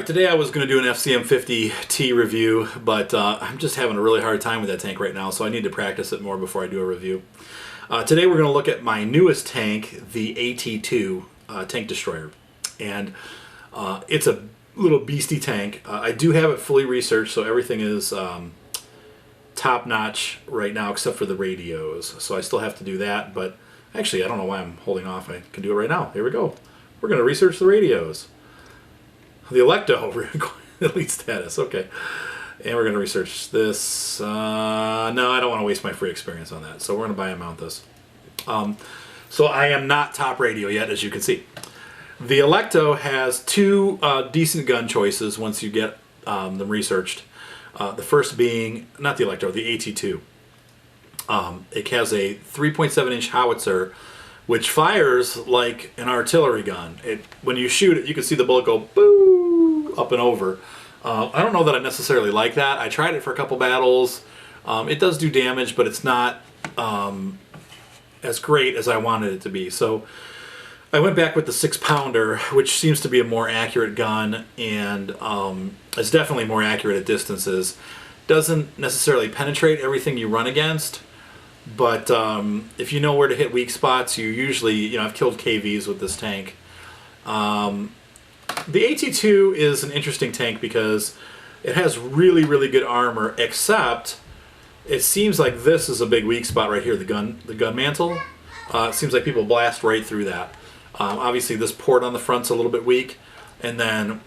Today I was going to do an FCM50T review, but I'm just having a really hard time with that tank right now, so I need to practice it more before I do a review. Today we're going to look at my newest tank, the AT-2 tank destroyer, and it's a little beastie tank. I do have it fully researched, so everything is top-notch right now except for the radios, so I still have to do that, but actually I don't know why I'm holding off. I can do it right now. Here we go. We're going to research the radios. The Electo, elite status, okay. And we're going to research this. No, I don't want to waste my free experience on that, so we're going to buy and mount this. So I am not top radio yet, as you can see. The Electo has two decent gun choices once you get them researched. The first being, not the Electo, the AT-2. It has a 3.7-inch howitzer, which fires like an artillery gun. When you shoot it, you can see the bullet go boo up and over. I don't know that I necessarily like that. I tried it for a couple battles. It does do damage, but it's not as great as I wanted it to be. So I went back with the 6-pounder, which seems to be a more accurate gun, and it's definitely more accurate at distances. Doesn't necessarily penetrate everything you run against, but if you know where to hit weak spots, you usually, I've killed KVs with this tank. The AT-2 is an interesting tank because it has really, really good armor, except it seems like this is a big weak spot right here, the gun mantle. It seems like people blast right through that. Obviously this port on the front's a little bit weak, and then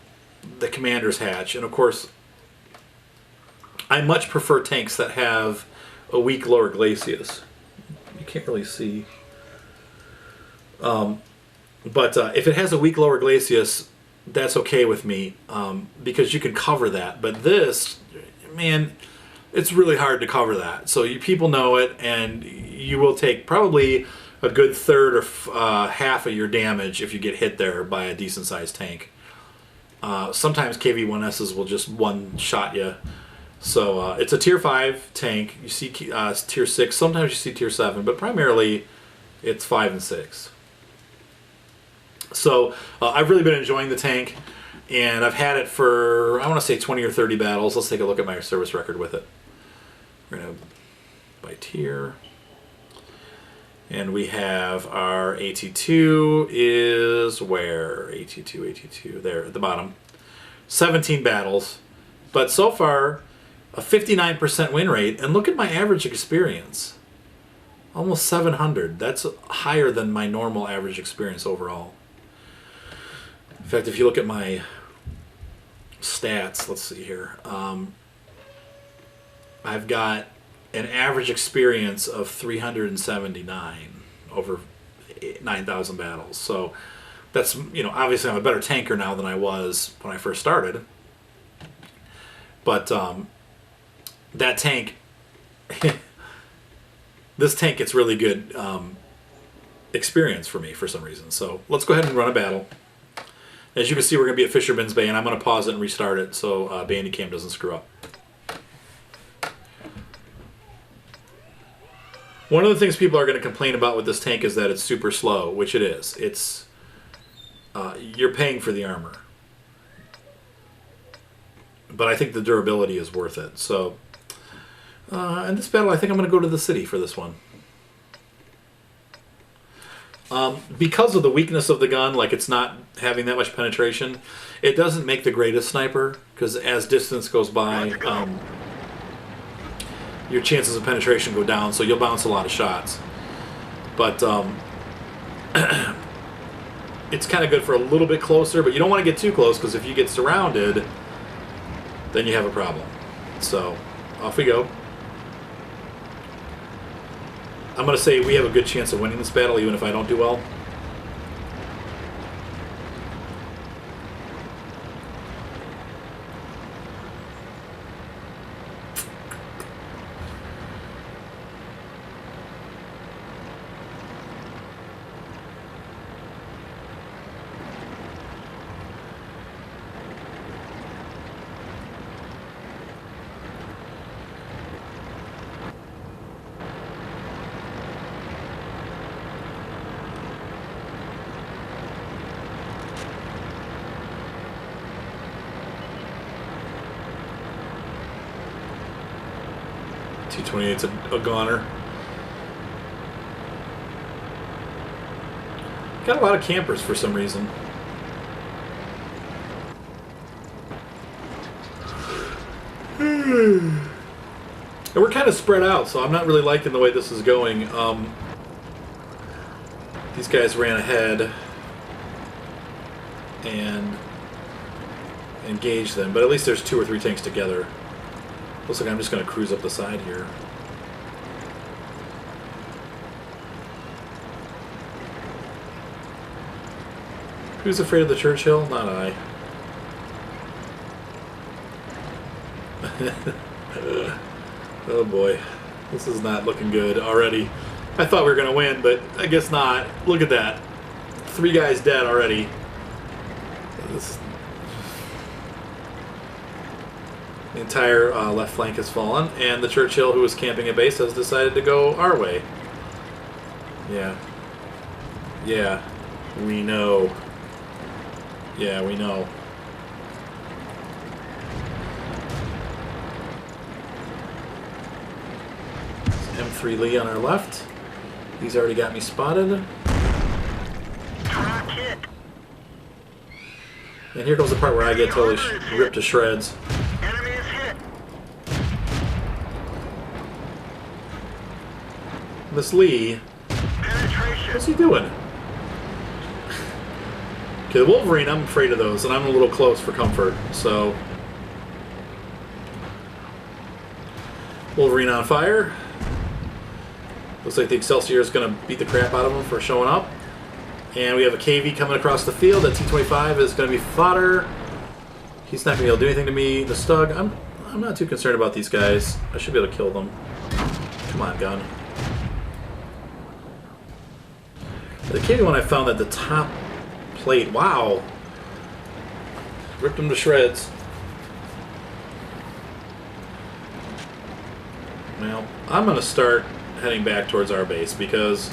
the commander's hatch. And of course, I much prefer tanks that have a weak lower glacis. You can't really see. But if it has a weak lower glacis, that's okay with me, because you can cover that. But this, man, it's really hard to cover that. So people know it, and you will take probably a good third or half of your damage if you get hit there by a decent sized tank. Sometimes KV-1Ss will just one-shot you. So it's a tier 5 tank. You see tier 6, sometimes you see tier 7, but primarily it's 5 and 6. So I've really been enjoying the tank, and I've had it for, I want to say 20 or 30 battles. Let's take a look at my service record with it. We're going to by tier. And we have our AT-2 is where? AT-2, there at the bottom. 17 battles, but so far a 59% win rate, and look at my average experience. Almost 700. That's higher than my normal average experience overall. In fact, if you look at my stats, let's see here. I've got an average experience of 379 over 9,000 battles. So that's, obviously I'm a better tanker now than I was when I first started. But that tank, this tank gets really good experience for me for some reason. So let's go ahead and run a battle. As you can see, we're going to be at Fisherman's Bay, and I'm going to pause it and restart it so Bandicam doesn't screw up. One of the things people are going to complain about with this tank is that it's super slow, which it is. It's you're paying for the armor, but I think the durability is worth it. So in this battle, I think I'm going to go to the city for this one. Because of the weakness of the gun, like it's not having that much penetration, it doesn't make the greatest sniper, because as distance goes by, your chances of penetration go down, so you'll bounce a lot of shots. But it's kind of good for a little bit closer, but you don't want to get too close, because if you get surrounded, then you have a problem. So off we go. I'm going to say we have a good chance of winning this battle, even if I don't do well. T-28's a goner. Got a lot of campers for some reason. And we're kind of spread out, so I'm not really liking the way this is going. These guys ran ahead and engaged them, but at least there's 2 or 3 tanks together. Looks like I'm just going to cruise up the side here. Who's afraid of the Churchill? Not I. Oh boy, this is not looking good already. I thought we were going to win, but I guess not. Look at that. 3 guys dead already. The entire left flank has fallen, and the Churchill, who was camping at base, has decided to go our way. Yeah. Yeah. We know. Yeah, we know. M3 Lee on our left. He's already got me spotted. And here comes the part where I get totally ripped to shreds. Enemy is hit. This Lee, Penetration. what's he doing? Okay, the Wolverine, I'm afraid of those, and I'm a little close for comfort, so... Wolverine on fire. Looks like the Excelsior is going to beat the crap out of him for showing up. And we have a KV coming across the field. That T-25 is going to be fodder. He's not going to be able to do anything to me. The Stug, I'm not too concerned about these guys. I should be able to kill them. Come on, gun. The KV one I found at the top plate. Wow. Ripped him to shreds. Well, I'm going to start heading back towards our base because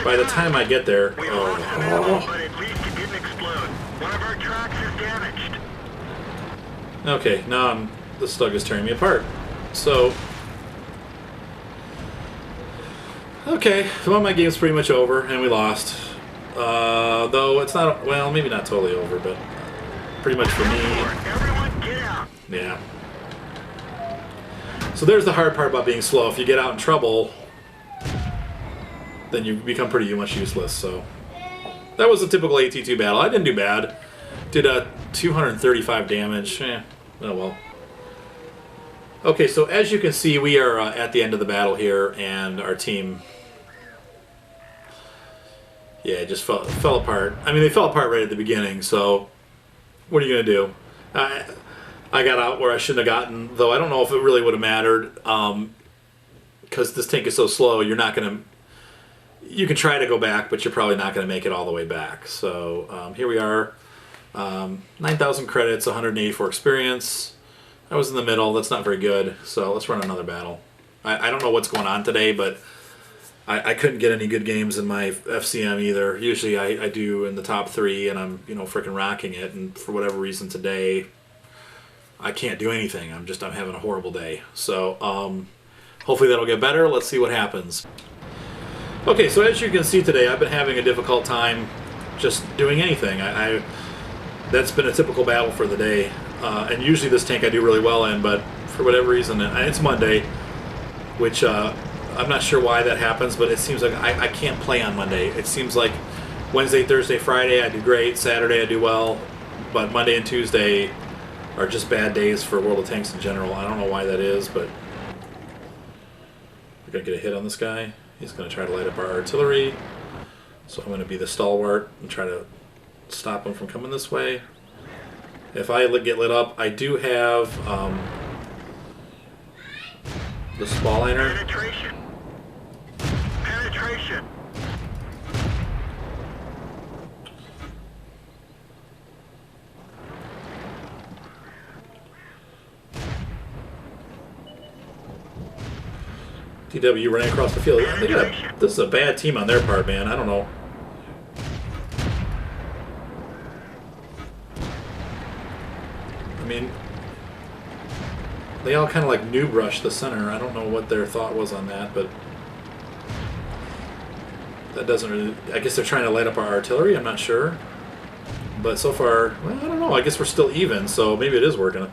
by the time I get there... We lost an ammo, but at least it didn't explode. One of our tracks is damaged. Okay, now the Stug is tearing me apart. So... Okay, well, my game's pretty much over, and we lost. Though it's not... Well, maybe not totally over, but pretty much for me. Everyone get out. Yeah. So there's the hard part about being slow. If you get out in trouble, then you become pretty much useless. So that was a typical AT-2 battle. I didn't do bad. Did 235 damage. Oh well. Okay, so as you can see, we are at the end of the battle here, and our team, yeah, just fell apart. I mean, they fell apart right at the beginning. So what are you gonna do? I got out where I shouldn't have gotten, though I don't know if it really would have mattered, because this tank is so slow, you're not going to... You can try to go back, but you're probably not going to make it all the way back. So here we are, 9,000 credits, 184 experience. I was in the middle, that's not very good, so let's run another battle. I don't know what's going on today, but I couldn't get any good games in my FCM either. Usually I do in the top 3, and I'm, freaking rocking it, and for whatever reason today... I can't do anything. I'm having a horrible day. So hopefully that'll get better. Let's see what happens. Okay, so as you can see today, I've been having a difficult time just doing anything. That's been a typical battle for the day. And usually this tank I do really well in, but for whatever reason, and it's Monday, which I'm not sure why that happens, but it seems like I can't play on Monday. It seems like Wednesday, Thursday, Friday I do great, Saturday I do well, but Monday and Tuesday are just bad days for World of Tanks in general. I don't know why that is, but we're going to get a hit on this guy. He's going to try to light up our artillery. So I'm going to be the stalwart and try to stop him from coming this way. If I get lit up, I do have the Spalliner. Penetration. Penetration. TW running across the field. This is a bad team on their part, man. I don't know. I mean, They all kind of like noob rush the center. I don't know what their thought was on that, but that doesn't really... I guess they're trying to light up our artillery. I'm not sure. But so far, well, I don't know. I guess we're still even, so maybe it is working.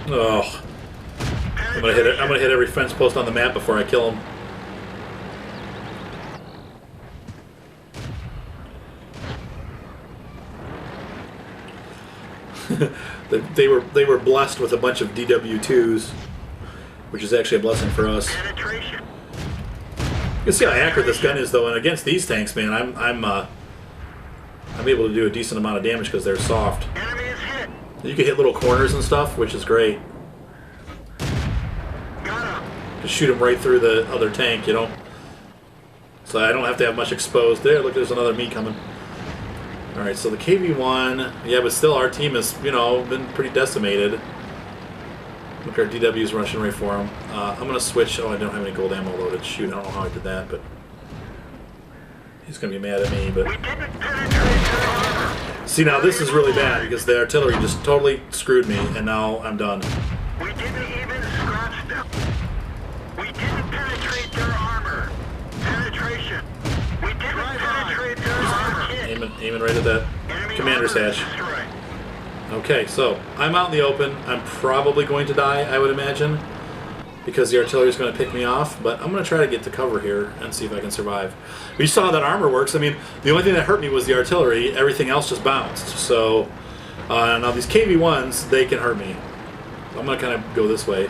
Oh. I'm gonna hit it. I'm gonna hit every fence post on the map before I kill him. They were blessed with a bunch of DW2s, which is actually a blessing for us. Penetration. You can see how accurate this gun is, though, and against these tanks, man, I'm able to do a decent amount of damage because they're soft. Enemy is hit. You can hit little corners and stuff, which is great. Got him. Just shoot them right through the other tank, you know. So I don't have to have much exposed. There, look, there's another me coming. All right, so the KV-1, yeah, but still our team has, you know, been pretty decimated. Look, our DW's rushing right for him. I'm going to switch. Oh, I don't have any gold ammo loaded. Shoot, I don't know how I did that, but he's going to be mad at me. But We didn't penetrate their armor. see, now this is really bad because the artillery just totally screwed me, and now I'm done. We didn't even scratch them. We didn't penetrate their armor. Penetration. We didn't penetrate their armor. Aiming right at that Enemy commander's armor hatch. destroyed. Okay, so I'm out in the open. I'm probably going to die, I would imagine, because the artillery is going to pick me off, but I'm going to try to get to cover here and see if I can survive. We saw that armor works. I mean, the only thing that hurt me was the artillery. Everything else just bounced. So now these KV-1s, they can hurt me. So I'm going to kind of go this way.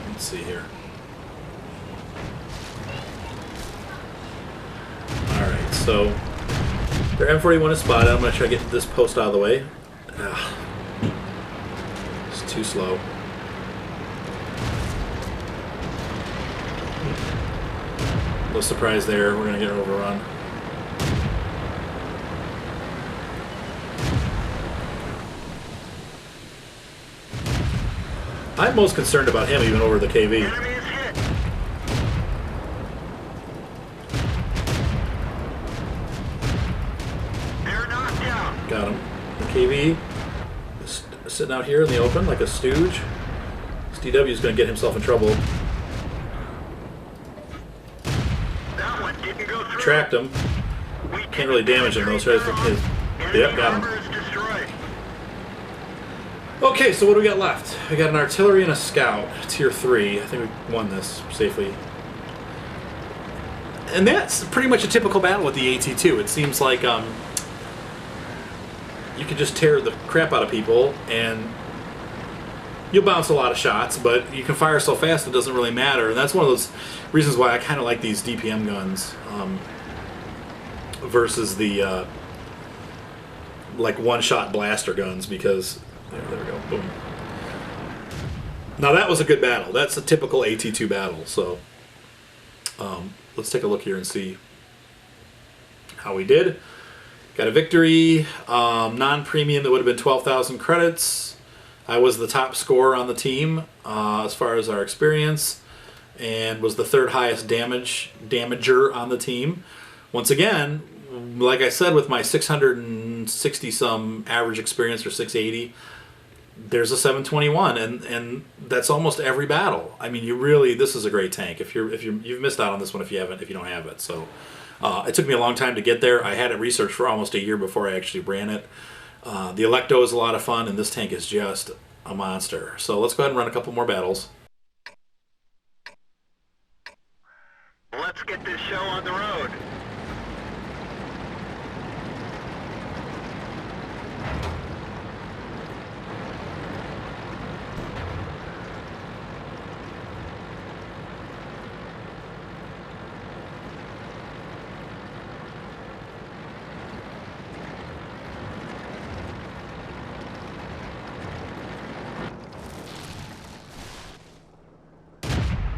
Let's see here. Alright, so their M41 is spotted. I'm going to try to get this post out of the way. It's too slow. No surprise there. We're going to get overrun. I'm most concerned about him even over the KV. Enemy is hit. They're knocked out. Got him. The KV is sitting out here in the open like a stooge. This DW is going to get himself in trouble. That one didn't go through. Tracked him. We Can't really damage him though. So didn't his, penetrate yep, their armor. got him. Enemy armor is destroyed. Okay, so what do we got left? We got an artillery and a scout, tier 3. I think we won this safely. And that's pretty much a typical battle with the AT-2. It seems like you can just tear the crap out of people, and you'll bounce a lot of shots, but you can fire so fast it doesn't really matter. And that's one of those reasons why I kind of like these DPM guns versus the like one-shot blaster guns, because... There we go. Boom. Now that was a good battle. That's a typical AT-2 battle. So let's take a look here and see how we did. Got a victory. Non-premium, that would have been 12,000 credits. I was the top scorer on the team as far as our experience, and was the third highest damager on the team. Once again, like I said, with my 660 some average experience, or 680, there's a 721, and that's almost every battle. I mean, you really, this is a great tank. You've missed out on this one if you don't have it. So it took me a long time to get there. I had it researched for almost a year before I actually ran it. The Electo is a lot of fun, and this tank is just a monster. So let's go ahead and run a couple more battles. Let's get this show on the road.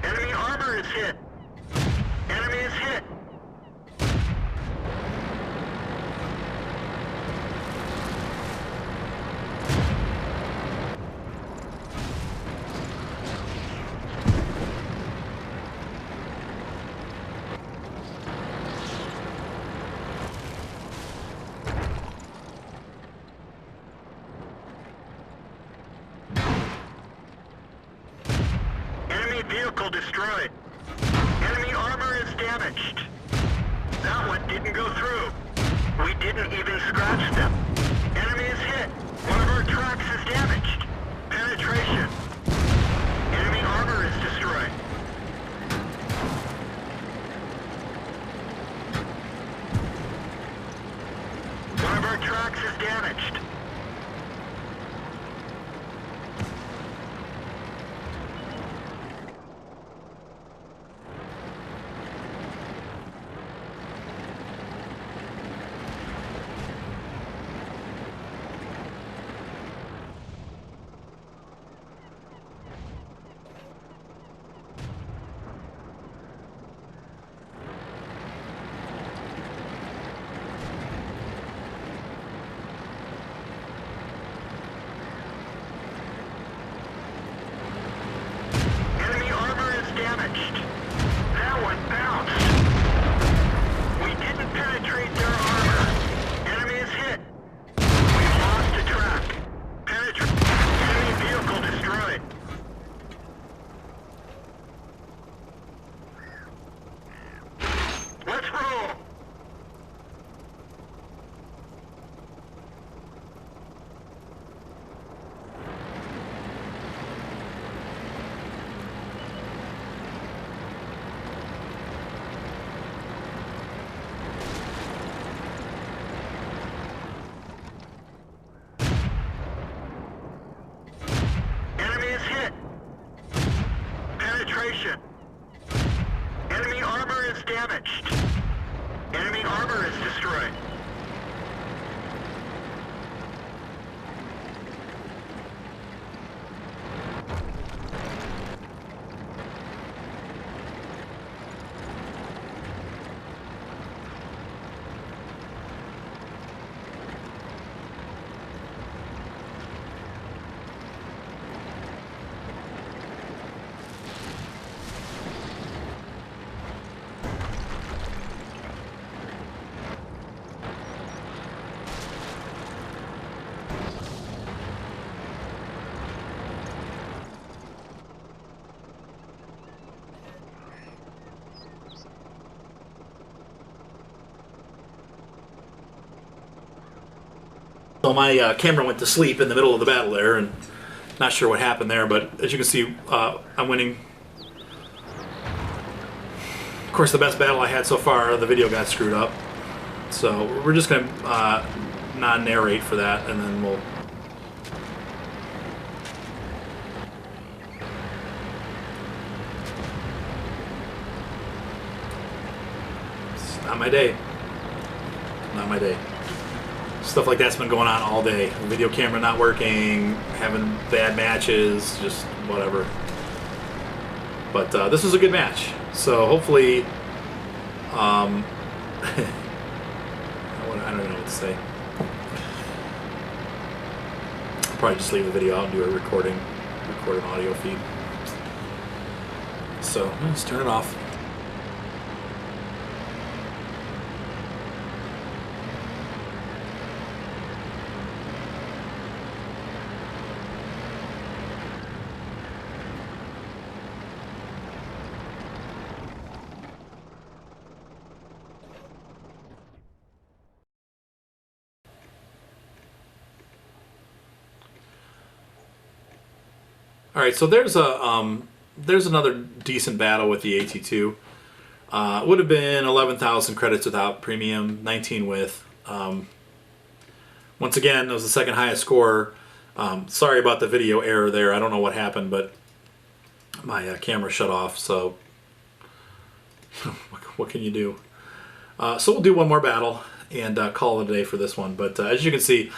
Enemy armor is hit. Enemy is hit. vehicle destroyed. Enemy armor is damaged. That one didn't go through. We didn't even scratch them. Enemy is hit. One of our tracks is damaged. Penetration. Enemy armor is destroyed. One of our tracks is damaged. That one bounced. We didn't penetrate their armor. Enemy is hit. We've lost a track. Enemy vehicle destroyed. Let's roll. Penetration. Enemy armor is damaged. Enemy armor is destroyed. So my camera went to sleep in the middle of the battle there, and not sure what happened there, but as you can see, I'm winning. Of course, the best battle I had so far, the video got screwed up. So we're just going to non-narrate for that, and then we'll... It's not my day. Not my day. Stuff like that's been going on all day. Video camera not working, having bad matches, just whatever. But this was a good match. So hopefully, I don't even know what to say. I'll probably just leave the video out and do a recorded audio feed. So let's turn it off. All right, so there's another decent battle with the AT-2. It would have been 11,000 credits without premium, 19 with. Once again, it was the second highest score. Sorry about the video error there. I don't know what happened, but my camera shut off. So what can you do? So we'll do one more battle and call it a day for this one. But as you can see,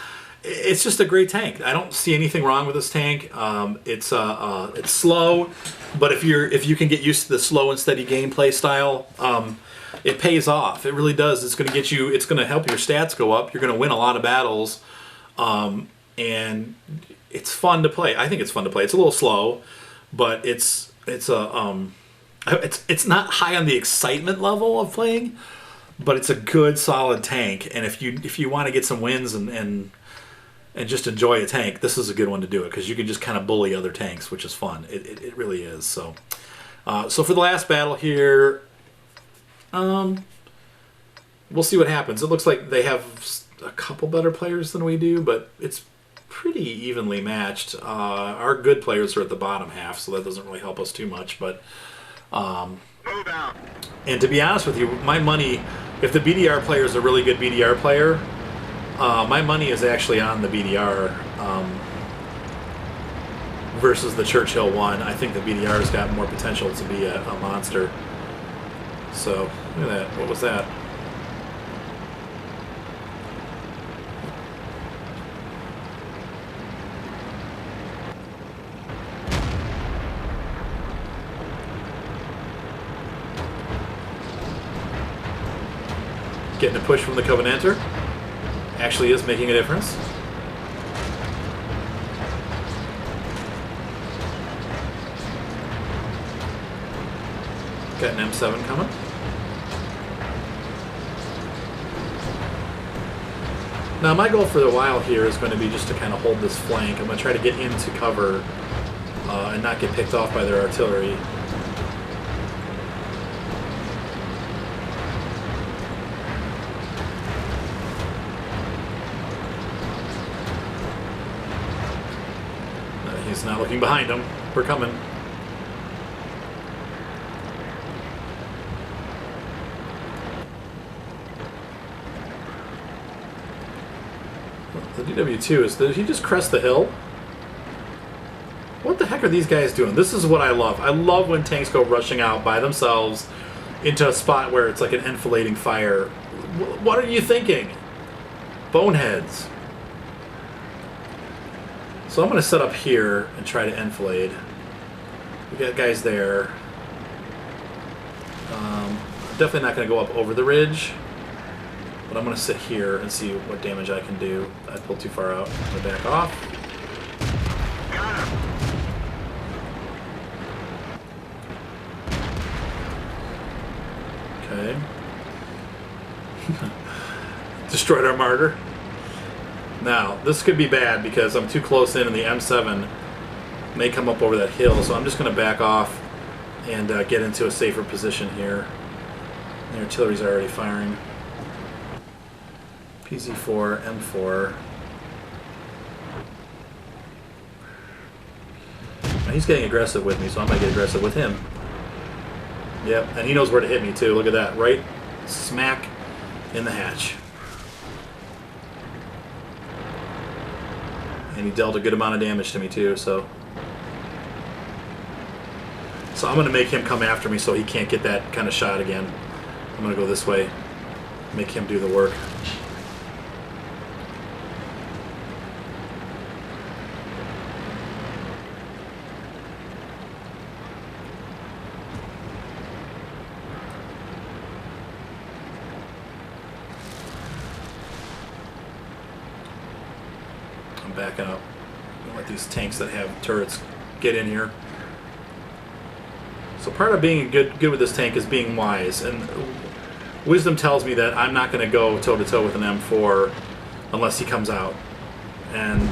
it's just a great tank. I don't see anything wrong with this tank. It's slow, but if you can get used to the slow and steady gameplay style, it pays off. It really does. It's going to get you. It's going to help your stats go up. You're going to win a lot of battles, and it's fun to play. I think it's fun to play. It's a little slow, but it's not high on the excitement level of playing, but it's a good solid tank. And if you want to get some wins and just enjoy a tank, this is a good one to do it, because you can just kind of bully other tanks, which is fun. It really is. So So for the last battle here, we'll see what happens. It looks like they have a couple better players than we do, but it's pretty evenly matched. Our good players are at the bottom half, so that doesn't really help us too much. But Move out. and to be honest with you, my money, if the BDR player is a really good BDR player, my money is actually on the BDR versus the Churchill one. I think the BDR's got more potential to be a monster. So, look at that. What was that? Getting a push from the Covenanter actually is making a difference. Got an M7 coming. Now my goal for a while here is going to be just to kind of hold this flank. I'm going to try to get into cover and not get picked off by their artillery. He's not looking behind him. We're coming. The DW2 is... Did he just crest the hill? What the heck are these guys doing? This is what I love. I love when tanks go rushing out by themselves into a spot where it's like an enfilading fire. What are you thinking? Boneheads. So I'm going to set up here and try to enfilade. We got guys there. Definitely not going to go up over the ridge. But I'm going to sit here and see what damage I can do. I pulled too far out. I'm going to back off. Okay. Destroyed our martyr. Now, this could be bad because I'm too close in and the M7 may come up over that hill. So I'm just going to back off and get into a safer position here. The artillery's already firing. PZ4, M4. Now he's getting aggressive with me, so I'm going to get aggressive with him. Yep, and he knows where to hit me too. Look at that, right smack in the hatch. And he dealt a good amount of damage to me too, so I'm going to make him come after me so he can't get that kind of shot again. I'm going to go this way, make him do the work. I'm backing up. Don't let these tanks that have turrets get in here. So part of being good with this tank is being wise, and wisdom tells me that I'm not going to go toe-to-toe with an M4 unless he comes out. And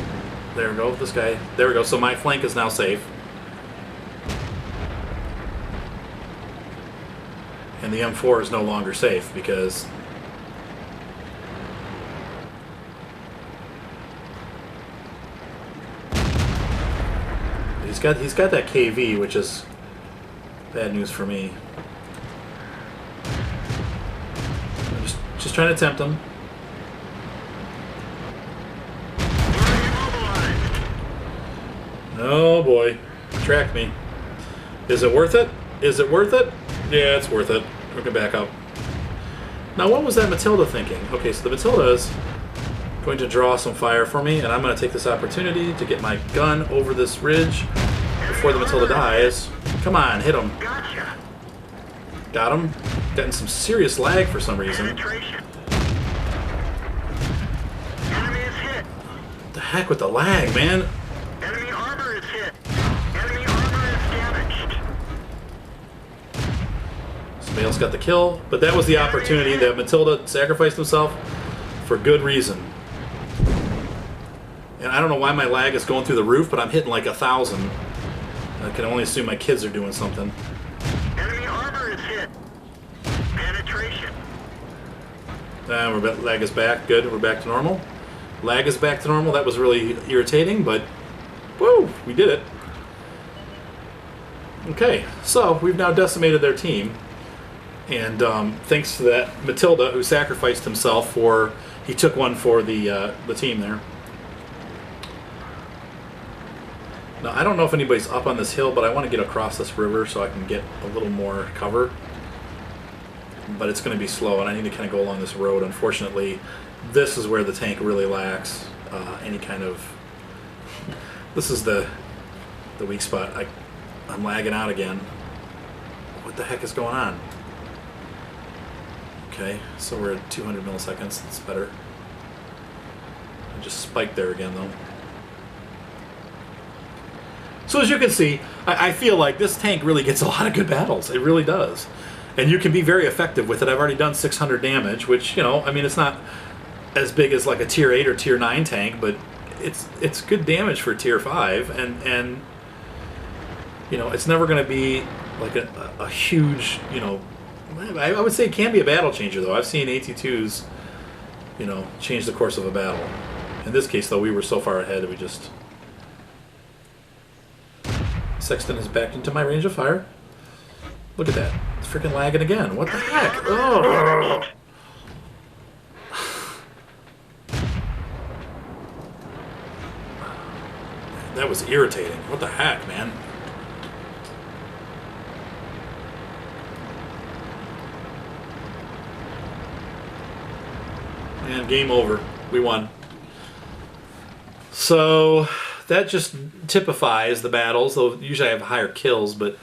there we go, this guy. There we go, so my flank is now safe. And the M4 is no longer safe because he's got that KV, which is bad news for me. I'm just trying to tempt him. Oh boy, tracked me. Is it worth it? Is it worth it? Yeah, it's worth it. We're gonna back up. Now, what was that Matilda thinking? Okay, so the Matilda is going to draw some fire for me, and I'm going to take this opportunity to get my gun over this ridge before the Matilda dies. Come on, hit him. Gotcha. Got him. Getting some serious lag for some reason. Penetration. Enemy is hit. What the heck with the lag, man? Enemy armor is hit. Enemy armor is damaged. Somebody else got the kill, but that was the opportunity that Matilda sacrificed himself for good reason. And I don't know why my lag is going through the roof, but I'm hitting like 1,000. I can only assume my kids are doing something. Lag is back. Good. We're back to normal. Lag is back to normal. That was really irritating, but woo, we did it. Okay, so we've now decimated their team, and thanks to that Matilda who sacrificed himself for, he took one for the team there. Now I don't know if anybody's up on this hill, but I want to get across this river so I can get a little more cover. But it's going to be slow, and I need to kind of go along this road. Unfortunately, this is where the tank really lacks any kind of. This is the weak spot. I'm lagging out again. What the heck is going on? Okay, so we're at 200 milliseconds. That's better. I just spiked there again, though. So as you can see, I feel like this tank really gets a lot of good battles. It really does. And you can be very effective with it. I've already done 600 damage, which, you know, I mean, it's not as big as like a tier 8 or tier 9 tank, but it's good damage for tier 5, and you know, it's never going to be like a huge, you know, I would say it can be a battle changer, though. I've seen AT-2s, you know, change the course of a battle. In this case, though, we were so far ahead, we just... Sexton is back into my range of fire. Look at that. It's freaking lagging again. What the heck? Oh. That was irritating. What the heck, man? And game over. We won. So that just typifies the battles. Though usually I have higher kills, but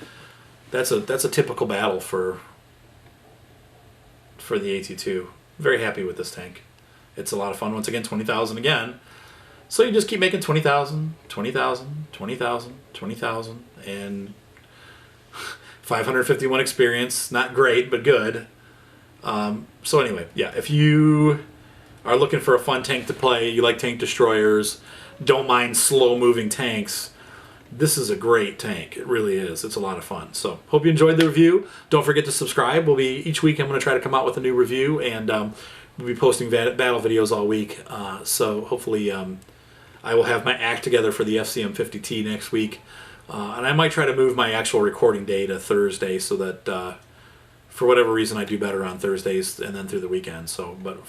that's a typical battle for the AT-2. Very happy with this tank. It's a lot of fun. Once again, 20,000 again. So you just keep making 20,000, 20,000, 20,000, 20,000, and 551 experience. Not great, but good. So anyway, yeah, if you are looking for a fun tank to play, you like tank destroyers, don't mind slow-moving tanks, this is a great tank. It really is. It's a lot of fun. So hope you enjoyed the review. Don't forget to subscribe. Each week I'm going to try to come out with a new review, and we'll be posting battle videos all week. So hopefully I will have my act together for the FCM50T next week. And I might try to move my actual recording day to Thursday so that for whatever reason I do better on Thursdays and then through the weekend. So, but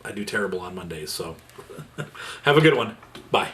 I do terrible on Mondays. So have a good one. Bye.